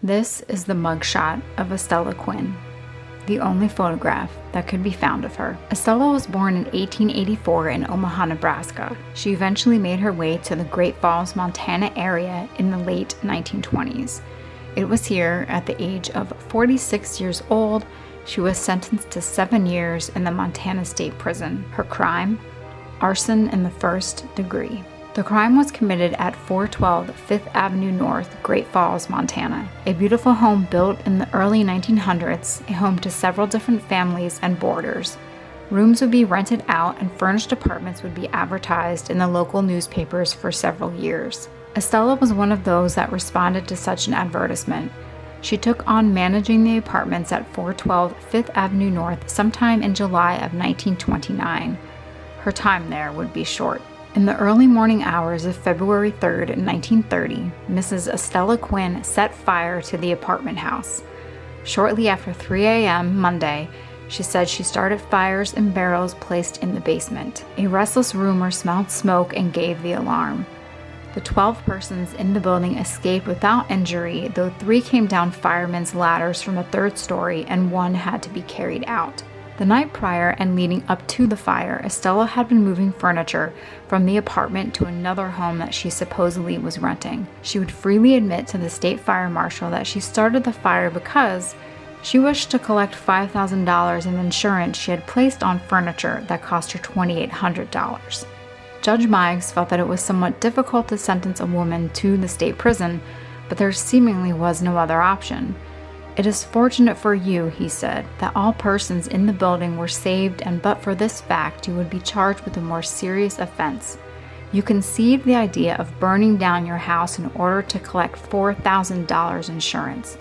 This is the mugshot of Estella Quinn, the only photograph that could be found of her. Estella was born in 1884 in Omaha, Nebraska. She eventually made her way to the Great Falls, Montana area in the late 1920s. It was here, at the age of 46 years old, she was sentenced to 7 years in the Montana State Prison. Her crime? Arson in the first degree. The crime was committed at 412 Fifth Avenue North, Great Falls, Montana. A beautiful home built in the early 1900s, a home to several different families and boarders. Rooms would be rented out and furnished apartments would be advertised in the local newspapers for several years. Estella was one of those that responded to such an advertisement. She took on managing the apartments at 412 Fifth Avenue North sometime in July of 1929. Her time there would be short. In the early morning hours of February 3rd, 1930, Mrs. Estella Quinn set fire to the apartment house. Shortly after 3 a.m. Monday, she said she started fires in barrels placed in the basement. A restless roomer smelled smoke and gave the alarm. The 12 persons in the building escaped without injury, though 3 came down firemen's ladders from the 3rd story and 1 had to be carried out. The night prior and leading up to the fire, Estella had been moving furniture from the apartment to another home that she supposedly was renting. She would freely admit to the state fire marshal that she started the fire because she wished to collect $5,000 in insurance she had placed on furniture that cost her $2,800. Judge Meigs felt that it was somewhat difficult to sentence a woman to the state prison, but there seemingly was no other option. "It is fortunate for you," he said, "that all persons in the building were saved, and but for this fact you would be charged with a more serious offense. You conceived the idea of burning down your house in order to collect $4,000 insurance.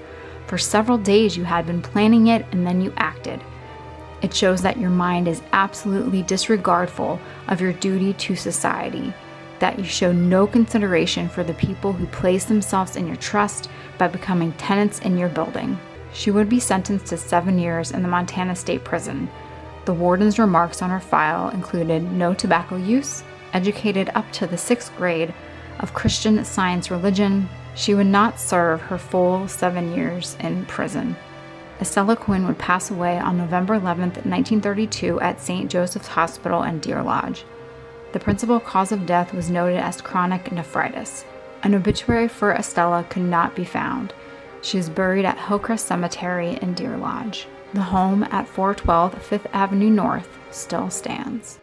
For several days you had been planning it, and then you acted. It shows that your mind is absolutely disregardful of your duty to society, that you show no consideration for the people who place themselves in your trust by becoming tenants in your building." She would be sentenced to 7 years in the Montana State Prison. The warden's remarks on her file included no tobacco use, educated up to the 6th grade of Christian Science religion. She would not serve her full 7 years in prison. Estella Quinn would pass away on November 11, 1932 at St. Joseph's Hospital in Deer Lodge. The principal cause of death was noted as chronic nephritis. An obituary for Estella could not be found. She is buried at Hillcrest Cemetery in Deer Lodge. The home at 412 Fifth Avenue North still stands.